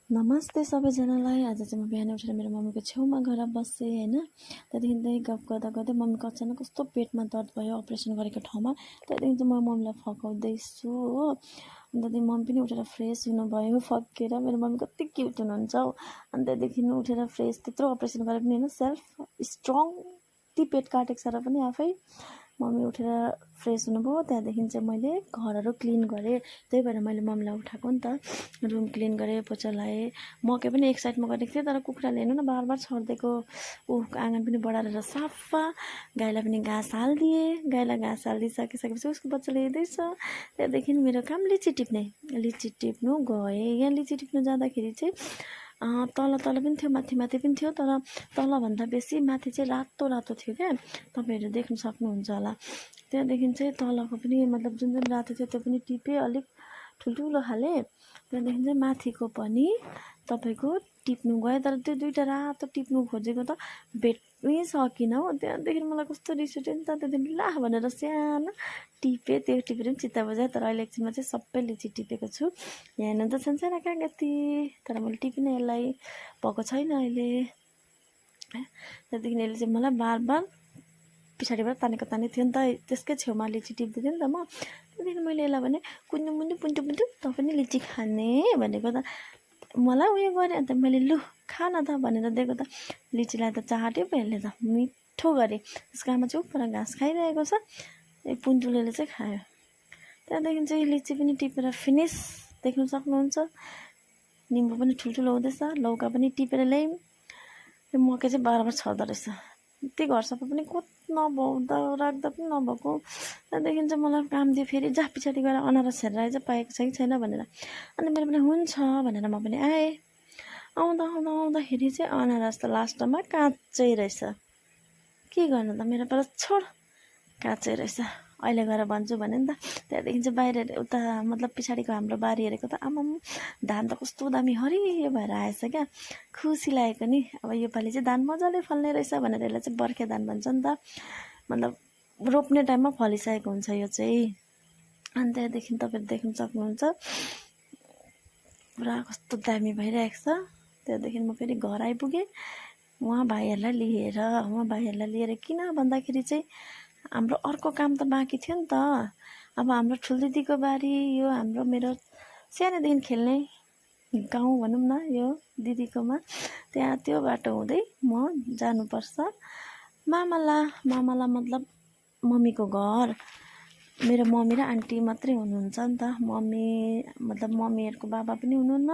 नमस्ते सबैजनालाई। आज चाहिँ म बिहान उठेर मेरो मम्मीको छेउमा गएर बसेँ होइन। त्यहाँदेखि चाहिँ गफ गर्दा गर्दै मम्मीको अचानक कस्तो पेटमा दर्द भयो अपरेसन गरेको ठाउँमा। त्यहाँदेखि चाहिँ म मम्मीलाई फकाउँदैछु हो। अनि त्यहाँदेखि मम्मी पनि उठेर फ्रेस हुनुभयो फर्केर। मेरो मम्मी कति क्युट हुनुहुन्छ हौ। अनि त्यहाँदेखि उठेर फ्रेस त्यत्रो अपरेसन गरेर पनि होइन सेल्फ स्ट्रङ ती पेट काटेको छ र पनि आफै मम्मी उठेर फ्रेस हुनुभयो। त्यहाँदेखि चाहिँ मैले घरहरू क्लिन गरेँ। त्यही भएर मैले मम्मीलाई उठाएको नि त। रुम क्लिन गरेँ, पोचा लगाएँ। मकै पनि एक साइडमा गरेको थिएँ तर कुखुराले हेर्नु न बार बार छरिदिएको। आँगन पनि बढारेर सफा। गाईलाई पनि घाँस हालिदिएँ। गाईलाई घाँस हालिदिइसकेपछि उसको बच्चाले हेर्दैछ। त्यहाँदेखि मेरो काम लिची टिप्ने। लिची टिप्नु गएँ। यहाँ लिची टिप्नु जाँदाखेरि चाहिँ तल पनि थियो माथि पनि थियो तर तलभन्दा बेसी माथि चाहिँ रातो रातो थियो क्या। तपाईँहरू देख्न सक्नुहुन्छ होला। त्यहाँदेखि चाहिँ तलको पनि मतलब जुन रातो थियो त्यो पनि टिपेँ अलिक ठुल्ठुलो खाले। त्यहाँदेखि चाहिँ माथिको पनि तपाईँको टिप्नु गयो तर त्यो दुईवटा रातो टिप्नु खोजेको त भेट्नै सकिनँ हो। त्यहाँदेखि मलाई कस्तो रिस उठ्यो नि त। त्यहाँदेखि ला भनेर सानो टिपेँ। त्यो टिपेर पनि चित्त बुझायो तर अहिले एकछिनमा चाहिँ सबै लिची टिपेको छु। यहाँ हेर्नु त सानसानो कागती तर मैले टिपिनँ यसलाई भएको छैन अहिले। त्यहाँदेखि यसले चाहिँ मलाई बार बार पछाडिबाट तानेको थियो नि त। त्यसकै छेउमा लिची टिप्दै थिएँ नि त म। त्यहाँदेखि मैले यसलाई भने कुन्नु मुन्नु पुन्टु पुन्टु तँ पनि लिची खाने भनेको त मलाई उयो गरेँ। अन्त मैले लु खा न त भनेर दिएको त लिचीलाई त चाट्यो पो यसले त मिठो गरे। त्यसको आमा चाहिँ उपर घाँस खाइरहेको छ। पुन्टुले चाहिँ खायो। त्यहाँदेखि चाहिँ लिची पनि टिपेर फिनिस देख्न सक्नुहुन्छ। निम्बु पनि ठुल्ठुलो हुँदैछ। लौका पनि टिपेर ल्यायौँ। यो मकै चाहिँ बार छर्दो रहेछ। यति घर सफा पनि नभउँदा राख्दा पनि नभएको। त्यहाँदेखि चाहिँ मलाई काम दियो फेरि जा पछाडि गएर अनारस हेरेर आइज पाएको छ कि छैन भनेर। अनि मैले पनि हुन्छ भनेर म पनि आएँ। आउँदाखेरि चाहिँ अनारस त लास्टमा काँचै रहेछ। के गर्नु त मेरो पास छोड काँचै रहेछ। अहिले गएर भन्छु भने नि त। त्यहाँदेखि चाहिँ बाहिर उता मतलब पछाडिको हाम्रो बारी हेरेको त आमाम धान त कस्तो दामी हरियो भएर आएछ क्या। खुसी लागेको नि। अब योपालि चाहिँ धान मजाले फल्ने रहेछ भनेर यसलाई चाहिँ बर्खे धान भन्छ नि त। मतलब रोप्ने टाइममा फलिसकेको हुन्छ यो चाहिँ। अनि त्यहाँदेखि तपाईँहरू देख्न सक्नुहुन्छ पुरा कस्तो दामी भइरहेको छ। त्यहाँदेखि म फेरि घर आइपुगेँ उहाँ भाइहरूलाई लिएर। किन भन्दाखेरि चाहिँ हाम्रो अर्को काम त बाँकी थियो नि त। अब हाम्रो ठुल्दिदीको बारी यो हाम्रो मेरो सानोदेखि खेल्ने गाउँ भनौँ न यो दिदीकोमा। त्यहाँ त्यो बाटो हुँदै म जानुपर्छ मामाला मतलब मम्मीको घर। मेरो मम्मी र आन्टी मात्रै हुनुहुन्छ नि त। मम्मी मतलब मम्मीहरूको बाबा पनि हुनुहुन्न।